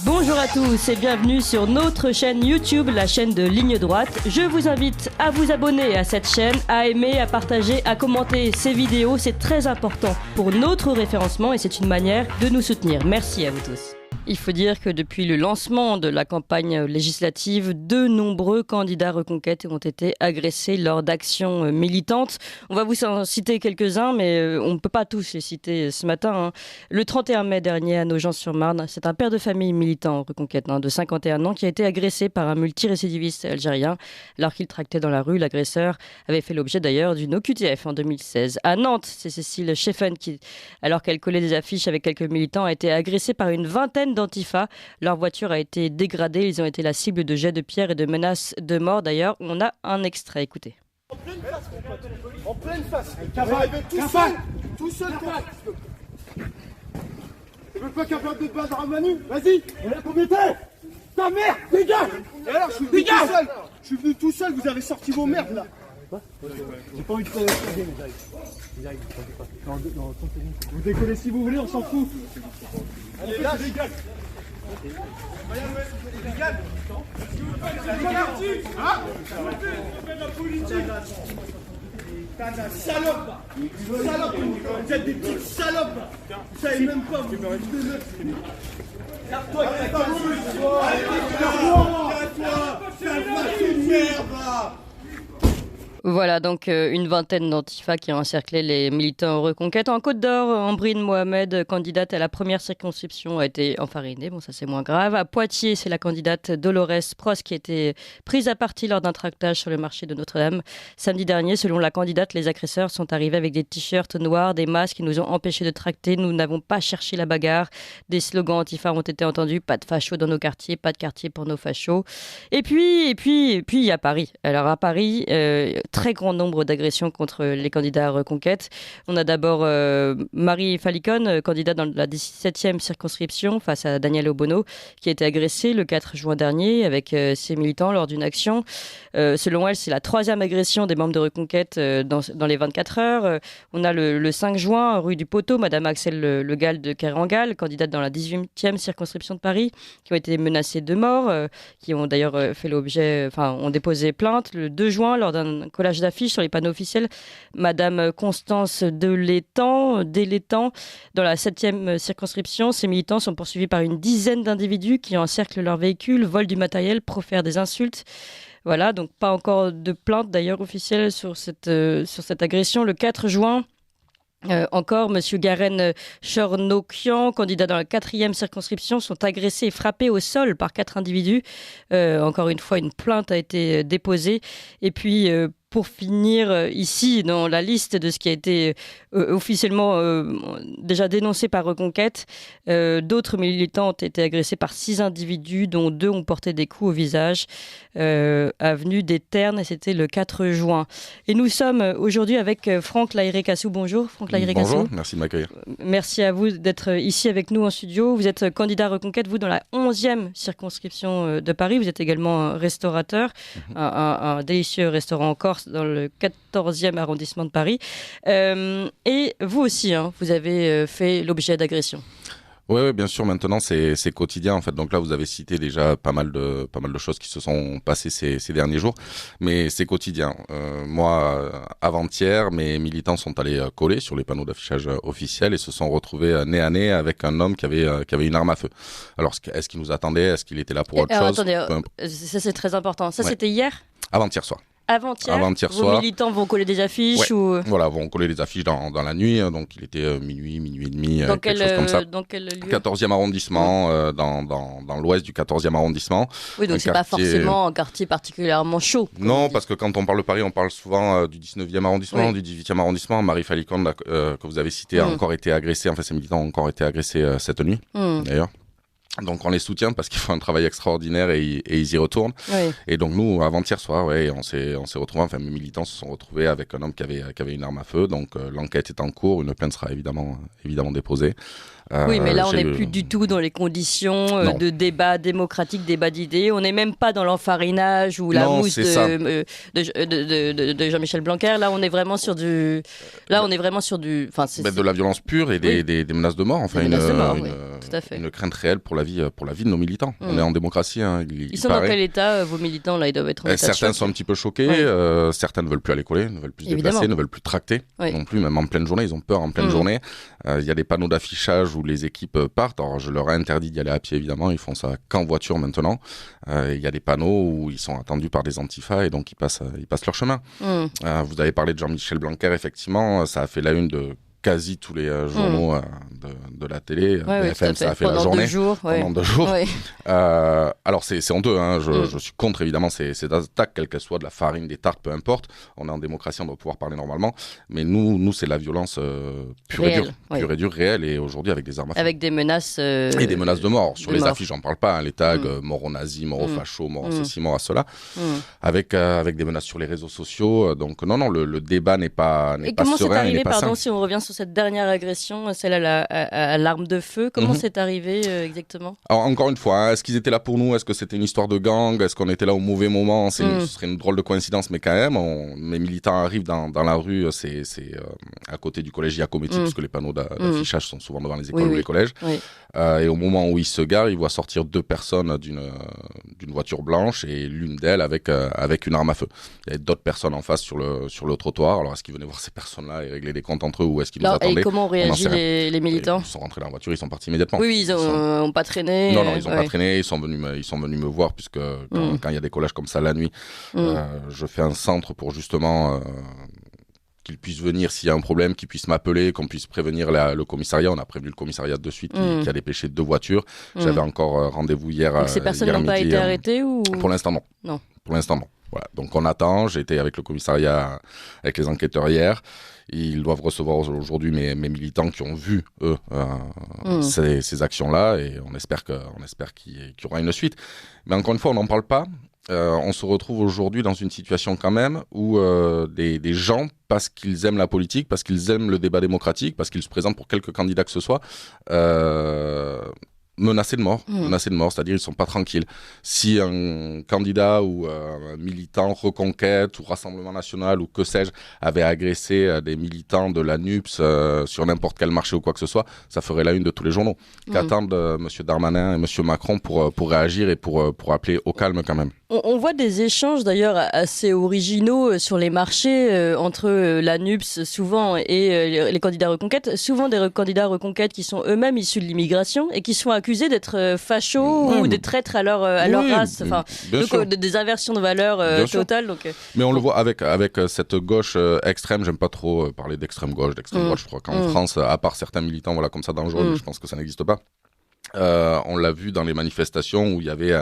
Bonjour à tous et bienvenue sur notre chaîne YouTube, la chaîne de Ligne Droite. Je vous invite à vous abonner à cette chaîne, à aimer, à partager, à commenter ces vidéos. C'est très important pour notre référencement et c'est une manière de nous soutenir. Merci à vous tous. Il faut dire que depuis le lancement de la campagne législative, de nombreux candidats Reconquête ont été agressés lors d'actions militantes. On va vous en citer quelques-uns, mais on ne peut pas tous les citer ce matin. Le 31 mai dernier, à Nogent-sur-Marne, c'est un père de famille militant Reconquête de 51 ans qui a été agressé par un multirécidiviste algérien. Alors qu'il tractait dans la rue, l'agresseur avait fait l'objet d'ailleurs d'une OQTF en 2016. À Nantes, c'est Cécile Cheffen qui, alors qu'elle collait des affiches avec quelques militants, a été agressée par une vingtaine d'Antifa. Leur voiture a été dégradée. Ils ont été la cible de jets de pierre et de menaces de mort. D'ailleurs, on a un extrait. Écoutez. En pleine face, mon pote. En pleine face. Cavale, tout seul. Tu veux pas capable de te battre à Manu? Vas-y. On a combien de temps? Ta mère, dégage. Et alors, je suis venu tout seul. Je suis venu tout seul. Vous avez sorti vos merdes là. J'ai pas envie de faire mais j'arrive. Vous décollez si vous voulez, on s'en fout. Allez, lâche. Légal. La politique. Salope. Vous êtes des petites salopes. Vous savez même pas. Vous Garde-toi, Voilà donc une vingtaine d'Antifa qui ont encerclé les militants Reconquête. En Côte d'Or, Ambrine Mohamed, candidate à la première circonscription, a été enfarinée. Bon, ça c'est moins grave. À Poitiers, c'est la candidate Dolores Prost qui a été prise à partie lors d'un tractage sur le marché de Notre-Dame. Samedi dernier, selon la candidate, les agresseurs sont arrivés avec des t-shirts noirs, des masques qui nous ont empêchés de tracter. Nous n'avons pas cherché la bagarre. Des slogans Antifa ont été entendus. Pas de fachos dans nos quartiers, pas de quartier pour nos fachos. Et puis, il y a Paris. Alors à Paris, très grand nombre d'agressions contre les candidats à Reconquête. On a d'abord Marie Falicon, candidate dans la 17e circonscription face à Daniel Obono, qui a été agressée le 4 juin dernier avec ses militants lors d'une action. Selon elle, c'est la 3e agression des membres de Reconquête dans les 24 heures. On a le 5 juin, rue du Poteau, Madame Axel Le Gall de Kerangal, candidate dans la 18e circonscription de Paris, qui ont été menacées de mort, qui ont d'ailleurs ont déposé plainte. Le 2 juin, lors d'un collage d'affiches sur les panneaux officiels, Madame Constance Delétang, dans la 7e circonscription, ces militants sont poursuivis par une dizaine d'individus qui encerclent leur véhicule, volent du matériel, profèrent des insultes. Voilà, donc pas encore de plainte d'ailleurs officielle sur cette agression. Le 4 juin, encore, M. Garen Chornokian, candidat dans la 4e circonscription, sont agressés et frappés au sol par 4 individus. Encore une fois, une plainte a été déposée. Et puis, pour finir, ici, dans la liste de ce qui a été officiellement déjà dénoncé par Reconquête, d'autres militants ont été agressés par 6 individus, dont 2 ont porté des coups au visage, avenue des Ternes, et c'était le 4 juin. Et nous sommes aujourd'hui avec Franck Laïré-Cassou. Bonjour, Franck Laïré-Cassou. Bonjour, merci de m'accueillir. Merci à vous d'être ici avec nous en studio. Vous êtes candidat Reconquête, vous, dans la 11e circonscription de Paris. Vous êtes également un restaurateur, un délicieux restaurant en Corse, dans le 14e arrondissement de Paris. Et vous aussi, vous avez fait l'objet d'agressions. Oui, bien sûr. Maintenant, c'est quotidien en fait. Donc là, vous avez cité déjà pas mal de choses qui se sont passées ces derniers jours, mais c'est quotidien. Moi, avant-hier, mes militants sont allés coller sur les panneaux d'affichage officiels et se sont retrouvés nez à nez avec un homme qui avait une arme à feu. Alors, est-ce qu'il nous attendait? Est-ce qu'il était là pour autre chose? Attendez, ça c'est très important. Ça, c'était hier? Avant-hier soir. Avant-hier soir. Vos militants vont coller des affiches ou... Voilà, vont coller des affiches dans la nuit. Donc, il était minuit et demi, quelque chose comme ça. Dans quel lieu? 14e arrondissement, dans l'ouest du 14e arrondissement. Oui, donc c'est pas forcément un quartier particulièrement chaud. Non, parce que quand on parle de Paris, on parle souvent du 19e arrondissement, du 18e arrondissement. Marie Falicon, que vous avez cité, a encore été agressée. Ses militants ont encore été agressés cette nuit, d'ailleurs. Donc on les soutient parce qu'ils font un travail extraordinaire et ils y retournent. Oui. Et donc nous, avant-hier soir, on s'est retrouvés, mes militants se sont retrouvés avec un homme qui avait une arme à feu. Donc l'enquête est en cours, une plainte sera évidemment déposée. Oui, mais là, on n'est plus du tout dans les conditions de débat démocratique, débat d'idées. On n'est même pas dans l'enfarinage ou la mousse de Jean-Michel Blanquer. Là, on est vraiment sur du... de la violence pure et des menaces de mort. Enfin, tout à fait. Une crainte réelle pour la vie de nos militants. On est en démocratie. Hein, ils sont dans quel état, vos militants là? Ils doivent être en état certains de choc. sont un petit peu choqués, certains ne veulent plus aller coller, ne veulent plus se déplacer, ne veulent plus tracter non plus, même en pleine journée. Ils ont peur en pleine journée. Il y a des panneaux d'affichage où les équipes partent. Alors je leur ai interdit d'y aller à pied, évidemment. Ils font ça qu'en voiture maintenant. Il y a des panneaux où ils sont attendus par des antifas et donc ils passent leur chemin. Vous avez parlé de Jean-Michel Blanquer, effectivement. Ça a fait la une de quasi tous les journaux de la télé. BFM, ça a fait la journée. Pendant 2 jours. Alors, c'est honteux. Hein. Je suis contre, évidemment, ces attaques, quelles qu'elles soient, de la farine, des tartes, peu importe. On est en démocratie, on doit pouvoir parler normalement. Mais nous c'est la violence pure et dure, réelle. Et aujourd'hui, avec des armes à feu. Avec des menaces... Et des menaces de mort. Sur les affiches, j'en parle pas. Hein. Les tags, mort aux nazis, mort aux fachos, mort à ceci, mort à cela. Avec des menaces sur les réseaux sociaux. Donc, non, le débat n'est pas serein. Et comment c'est arrivé, si on revient sur cette dernière agression, celle à l'arme de feu, comment c'est arrivé exactement? Alors, encore une fois, est-ce qu'ils étaient là pour nous? Est-ce que c'était une histoire de gang? Est-ce qu'on était là au mauvais moment? Ce serait une drôle de coïncidence, mais quand même, mes militants arrivent dans la rue, c'est à côté du collège Giacometti, puisque les panneaux d'affichage sont souvent devant les écoles ou les collèges. Et au moment où ils se garent, ils voient sortir 2 personnes d'une voiture blanche et l'une d'elles avec une arme à feu. Il y avait d'autres personnes en face sur le trottoir. Alors, est-ce qu'ils venaient voir ces personnes-là et régler des comptes entre eux, ou est-ce qu'ils nous attendaient? Et comment ont réagi les militants? Ils sont rentrés dans la voiture, ils sont partis immédiatement. Oui, ils n'ont pas traîné. Non, ils n'ont pas traîné. Ils sont venus me voir, puisque quand il y a des collages comme ça la nuit, je fais un centre pour justement qu'ils puissent venir s'il y a un problème, qu'ils puissent m'appeler, qu'on puisse prévenir le commissariat. On a prévenu le commissariat de suite qui a dépêché 2 voitures. J'avais encore rendez-vous hier. Donc ces personnes n'ont pas été arrêtées ou... Pour l'instant, non. Non. Pour l'instant, non. Voilà. Donc on attend. J'ai été avec le commissariat, avec les enquêteurs hier. Ils doivent recevoir aujourd'hui mes militants qui ont vu, eux, ces actions-là, et on espère qu'il y aura une suite. Mais encore une fois, on n'en parle pas. On se retrouve aujourd'hui dans une situation quand même où des gens, parce qu'ils aiment la politique, parce qu'ils aiment le débat démocratique, parce qu'ils se présentent pour quelque candidat que ce soit, menacés de mort, c'est-à-dire ils sont pas tranquilles. Si un candidat ou un militant Reconquête ou Rassemblement National ou que sais-je avait agressé des militants de la NUPS sur n'importe quel marché ou quoi que ce soit, ça ferait la une de tous les journaux. Qu'attendent M. Darmanin et M. Macron pour réagir et pour appeler au calme quand même? On voit des échanges d'ailleurs assez originaux sur les marchés entre la NUPS souvent et les candidats Reconquête. Souvent des candidats Reconquête qui sont eux-mêmes issus de l'immigration et qui sont accusés d'être fachos ou des traîtres à leur race. Enfin, des inversions de valeurs totales. Donc, mais on le voit avec cette gauche extrême. J'aime pas trop parler d'extrême gauche, Je crois qu'en France, à part certains militants comme ça dangereux, je pense que ça n'existe pas. On l'a vu dans les manifestations où il y avait,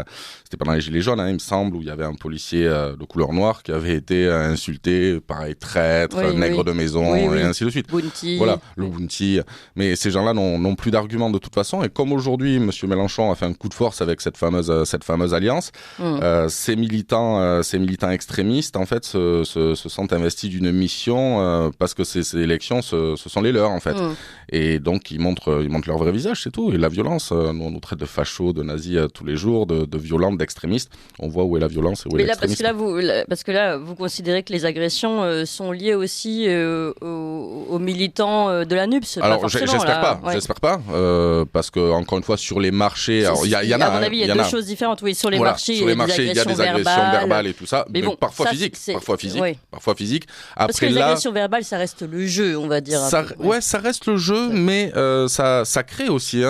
c'était pendant les Gilets jaunes, il me semble, où il y avait un policier de couleur noire qui avait été insulté, pareil, traître, nègre de maison, et ainsi de suite. Bounty. Voilà, le Bounty. Mais ces gens-là n'ont plus d'arguments de toute façon. Et comme aujourd'hui, M. Mélenchon a fait un coup de force avec cette fameuse alliance, ces militants extrémistes, en fait, se sentent investis d'une mission parce que ces élections, ce sont les leurs, en fait. Et donc, ils montrent leur vrai visage, c'est tout. Et la violence, nous, on nous traite de fachos, de nazis tous les jours, de violents, d'extrémistes. On voit où est la violence et où est l'extrémisme. Parce que là, vous considérez que les agressions sont liées aussi aux militants de la NUPS. Alors, j'espère pas, parce que encore une fois, sur les marchés, il y en a. À mon avis, il y a 2 choses différentes. Oui, sur les marchés, il y a des agressions verbales et tout ça, mais bon, parfois physiques. Après, parce que les agressions verbales, ça reste le jeu, on va dire. Ça reste le jeu, mais ça crée aussi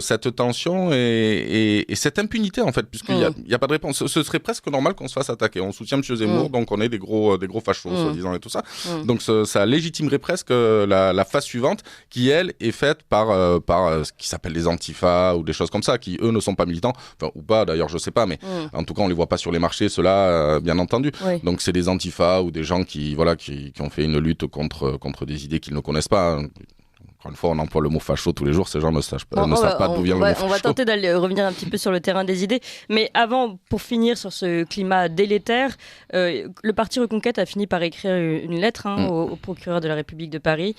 cette tension et cette impunité, en fait, puisqu'il n'y a pas de réponse. Ce serait presque normal qu'on se fasse attaquer. On soutient M. Zemmour, donc on est des gros fachos, soi-disant, et tout ça. Donc ça légitimerait presque la phase suivante, qui, elle, est faite par ce qui s'appelle les antifas ou des choses comme ça, qui, eux, ne sont pas militants, enfin, ou pas, d'ailleurs, je sais pas, mais en tout cas, on les voit pas sur les marchés, ceux-là, bien entendu. Donc c'est des antifas ou des gens qui ont fait une lutte contre des idées qu'ils ne connaissent pas. Encore une fois, on emploie le mot facho tous les jours, ces gens ne savent pas d'où vient le mot facho. On va tenter d'aller revenir un petit peu sur le terrain des idées. Mais avant, pour finir sur ce climat délétère, le parti Reconquête a fini par écrire une lettre au procureur de la République de Paris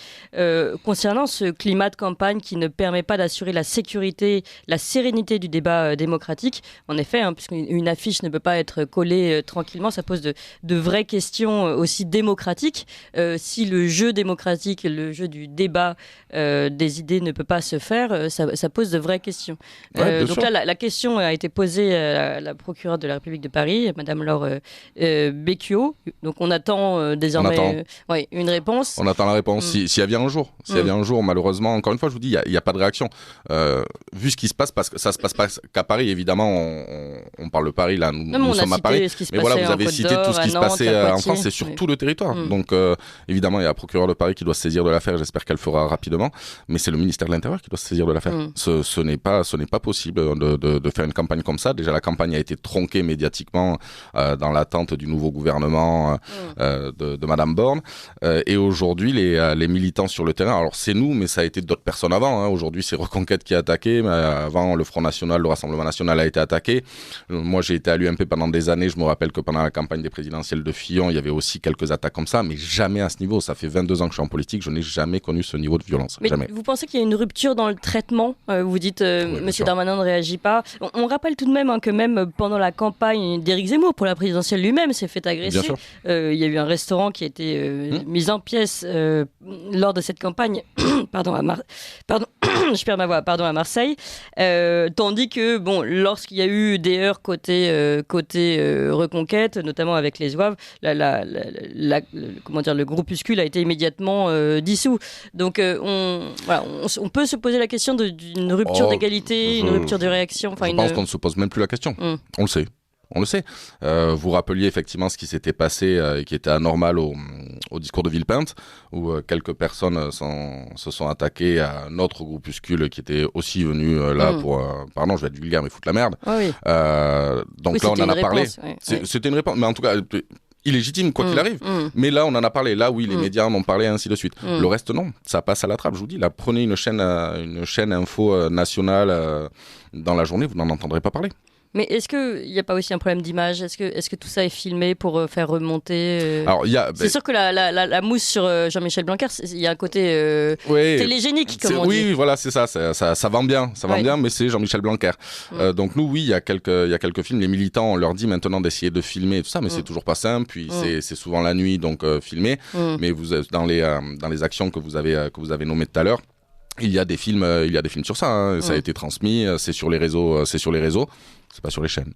concernant ce climat de campagne qui ne permet pas d'assurer la sécurité, la sérénité du débat démocratique. En effet, puisqu'une affiche ne peut pas être collée tranquillement, ça pose de vraies questions aussi démocratiques. Si le jeu démocratique, le jeu du débat des idées ne peut pas se faire, ça pose de vraies questions. Donc sûr. là, la question a été posée à la procureure de la République de Paris, Madame Laure Becchio. Donc on attend désormais une réponse. On attend la réponse. S'il y a bien un jour. S'il y a bien un jour, malheureusement, encore une fois, je vous dis, il n'y a pas de réaction. Vu ce qui se passe, parce que ça ne se passe pas qu'à Paris, évidemment, on parle de Paris, là, nous sommes à Paris. Mais voilà, vous avez cité tout ce qui se passait en France, c'est sur tout le territoire. Donc, évidemment, il y a la procureure de Paris qui doit se saisir de l'affaire, j'espère qu'elle fera rapidement, mais c'est le ministère de l'Intérieur qui doit se saisir de l'affaire. Ce n'est pas possible de faire une campagne comme ça. Déjà, la campagne a été tronquée médiatiquement dans l'attente du nouveau gouvernement de Madame Borne. Et aujourd'hui, les militants sur le terrain, alors c'est nous, mais ça a été d'autres personnes avant. Aujourd'hui, c'est Reconquête qui a attaqué. Mais avant, le Front National, le Rassemblement National a été attaqué. Moi, j'ai été à l'UMP pendant des années. Je me rappelle que pendant la campagne des présidentielles de Fillon, il y avait aussi quelques attaques comme ça, mais jamais à ce niveau. Ça fait 22 ans que je suis en politique. Je n'ai jamais connu ce niveau de violence. Mais jamais. Vous pensez qu'il y a une rupture dans le traitement ? Vous dites Monsieur Darmanin ne réagit pas. On rappelle tout de même que même pendant la campagne d'Éric Zemmour pour la présidentielle lui-même s'est fait agresser. Il y a eu un restaurant qui a été mis en pièces lors de cette campagne. Pardon, je perds ma voix. Pardon, à Marseille. Tandis que lorsqu'il y a eu des heurts côté Reconquête, notamment avec les Zouaves, le groupuscule a été immédiatement dissous. Donc on peut se poser la question d'une rupture d'égalité, une rupture de réaction. Je pense qu'on ne se pose même plus la question. On le sait. On le sait. Vous rappeliez effectivement ce qui s'était passé et qui était anormal au discours de Villepinte, où quelques personnes se sont attaquées à un autre groupuscule qui était aussi venu là pour... pardon, je vais être vulgaire, mais foutre la merde. Donc là, on en a parlé. C'était une réponse, mais en tout cas... illégitime quoi qu'il arrive, mais là on en a parlé, là oui les médias en ont parlé, ainsi de suite. Le reste non, ça passe à la trappe, je vous dis, là prenez une chaîne info nationale dans la journée, vous n'en entendrez pas parler. Mais est-ce qu'il n'y a pas aussi un problème d'image ? Est-ce que tout ça est filmé pour faire remonter Alors, c'est sûr que la mousse sur Jean-Michel Blanquer, il y a un côté télégénique, comme on dit. Oui, voilà, c'est ça vend bien, bien, mais c'est Jean-Michel Blanquer. Donc nous, oui, il y a quelques films, les militants, on leur dit maintenant d'essayer de filmer et tout ça, mais c'est toujours pas simple, puis c'est souvent la nuit, donc filmé, mais vous dans les actions que vous avez nommées tout à l'heure, il y a des films sur ça, ça a été transmis, c'est sur les réseaux, c'est pas sur les chaînes.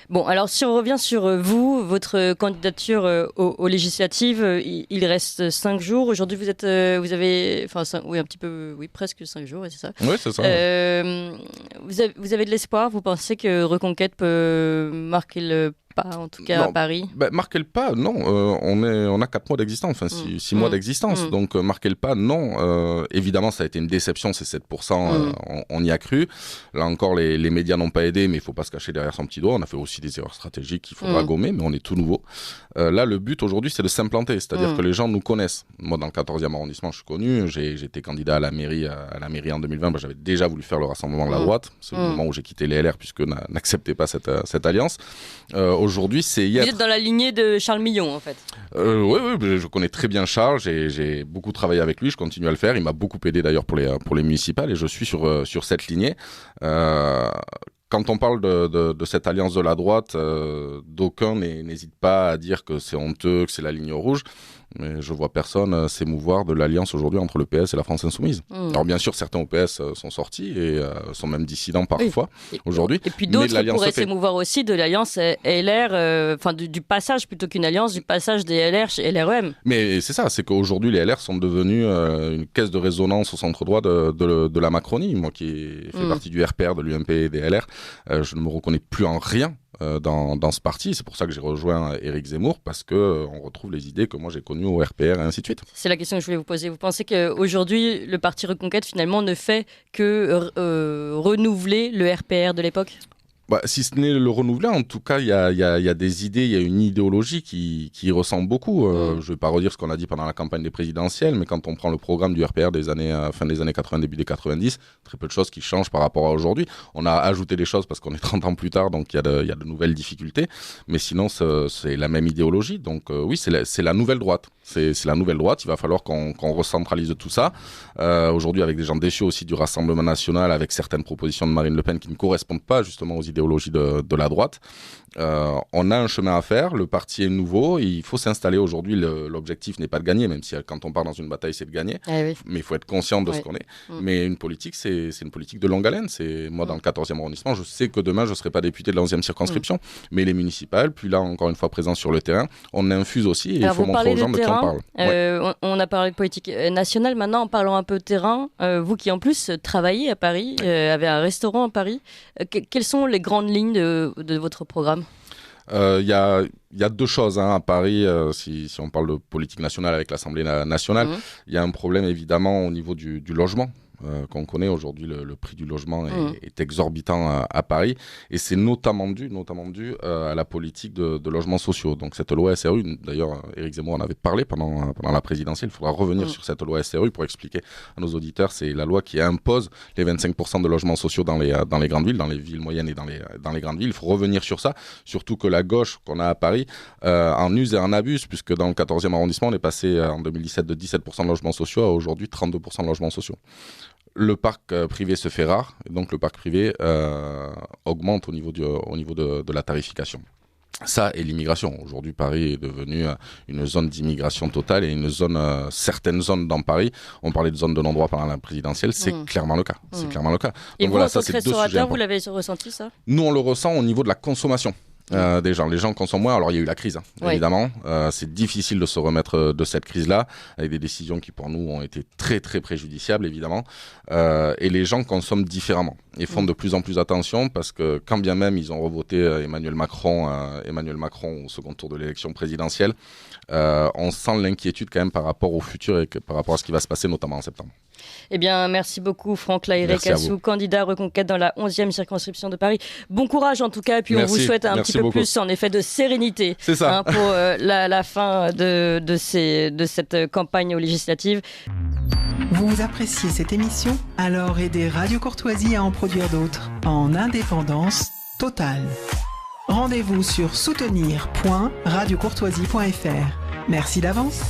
Bon, alors si on revient sur votre candidature aux législatives, il reste 5 jours. Aujourd'hui, un petit peu, presque 5 jours, c'est ça. Oui, c'est ça. Vous avez de l'espoir ? Vous pensez que Reconquête peut marquer le pas, en tout cas à Paris? Marquer le pas, non. On a 4 mois d'existence, 6 mois d'existence. Donc marquer le pas, non. Évidemment, ça a été une déception, ces 7%, on y a cru. Là encore, les médias n'ont pas aidé, mais il ne faut pas se cacher derrière son petit doigt. On a fait aussi des erreurs stratégiques qu'il faudra gommer, mais on est tout nouveau. Là, le but aujourd'hui, c'est de s'implanter, c'est-à-dire que les gens nous connaissent. Moi, dans le 14e arrondissement, je suis connu. J'ai été candidat à la mairie en 2020. J'avais déjà voulu faire le Rassemblement de la droite. C'est le moment où j'ai quitté les LR, puisque n'acceptais pas cette alliance. Aujourd'hui, c'est Vous êtes dans la lignée de Charles Millon, en fait. Oui, je connais très bien Charles. J'ai beaucoup travaillé avec lui. Je continue à le faire. Il m'a beaucoup aidé d'ailleurs pour les municipales, et je suis sur cette lignée. Quand on parle de cette alliance de la droite, d'aucuns n'hésitent pas à dire que c'est honteux, que c'est la ligne rouge. Mais je vois personne s'émouvoir de l'alliance aujourd'hui entre le PS et la France Insoumise. Alors bien sûr, certains au PS sont sortis et sont même dissidents parfois aujourd'hui. Et puis d'autres pourraient s'émouvoir aussi de l'alliance LR, du passage plutôt qu'une alliance, du passage des LR chez LREM. Mais c'est ça, c'est qu'aujourd'hui les LR sont devenus une caisse de résonance au centre droit de la Macronie. Moi qui ai fait partie du RPR, de l'UMP et des LR, je ne me reconnais plus en rien dans ce parti. C'est pour ça que j'ai rejoint Éric Zemmour, parce qu'on retrouve les idées que moi j'ai connues au RPR et ainsi de suite. C'est la question que je voulais vous poser. Vous pensez qu'aujourd'hui, le parti Reconquête finalement ne fait que renouveler le RPR de l'époque ? Si ce n'est le renouveler, en tout cas, il y a des idées, il y a une idéologie qui ressemble beaucoup. Je ne vais pas redire ce qu'on a dit pendant la campagne des présidentielles, mais quand on prend le programme du RPR fin des années 80, début des 90, très peu de choses qui changent par rapport à aujourd'hui. On a ajouté des choses parce qu'on est 30 ans plus tard, donc il y a de nouvelles difficultés. Mais sinon, c'est la même idéologie. Donc oui, c'est la nouvelle droite. C'est la nouvelle droite. Il va falloir qu'on recentralise tout ça. Aujourd'hui, avec des gens déçus aussi du Rassemblement national, avec certaines propositions de Marine Le Pen qui ne correspondent pas justement aux idées l'idéologie de la droite. On a un chemin à faire, le parti est nouveau, il faut s'installer aujourd'hui, l'objectif n'est pas de gagner, même si quand on part dans une bataille c'est de gagner, mais il faut être conscient de ce qu'on est. Mais une politique, c'est une politique de longue haleine. Moi dans le 14e arrondissement, je sais que demain je ne serai pas député de la 11e circonscription, mais les municipales, puis là encore une fois présent sur le terrain, on infuse aussi et il faut montrer aux gens de qui on parle. On a parlé de politique nationale, maintenant en parlant un peu de terrain, vous qui en plus travaillez à Paris, avez un restaurant à Paris, quelles sont les grandes lignes de votre programme ? Il y a deux choses à Paris, si on parle de politique nationale avec l'Assemblée nationale. Il y a un problème évidemment au niveau du logement. Qu'on connaît aujourd'hui, le prix du logement est exorbitant à Paris, et c'est notamment dû à la politique de logements sociaux. Donc cette loi SRU, d'ailleurs Éric Zemmour en avait parlé pendant la présidentielle, il faudra revenir sur cette loi SRU pour expliquer à nos auditeurs, c'est la loi qui impose les 25% de logements sociaux dans les grandes villes, dans les villes moyennes et dans les grandes villes. Il faut revenir sur ça, surtout que la gauche qu'on a à Paris en use et en abuse, puisque dans le 14e arrondissement, on est passé en 2017 de 17% de logements sociaux à aujourd'hui 32% de logements sociaux. Le parc privé se fait rare, et donc le parc privé augmente au niveau de la tarification. Ça et l'immigration. Aujourd'hui, Paris est devenu une zone d'immigration totale et certaines zones dans Paris. On parlait de zones de non-droit pendant la présidentielle, c'est clairement le cas. C'est clairement le cas. Et donc, vous, en tant que restaurateur, vous l'avez ressenti ça ? Nous, on le ressent au niveau de la consommation. Des gens. Les gens consomment moins. Alors il y a eu la crise, évidemment. C'est difficile de se remettre de cette crise-là, avec des décisions qui pour nous ont été très très préjudiciables, évidemment. Et les gens consomment différemment et font de plus en plus attention, parce que quand bien même ils ont revoté Emmanuel Macron au second tour de l'élection présidentielle, on sent l'inquiétude quand même par rapport au futur et par rapport à ce qui va se passer notamment en septembre. Eh bien, merci beaucoup Franck Lahiré-Cassou, candidat Reconquête dans la 11e circonscription de Paris. Bon courage en tout cas, et puis on vous souhaite un petit peu plus en effet de sérénité pour la fin de cette campagne aux législatives. Vous appréciez cette émission ? Alors aidez Radio Courtoisie à en produire d'autres en indépendance totale. Rendez-vous sur soutenir.radiocourtoisie.fr. Merci d'avance.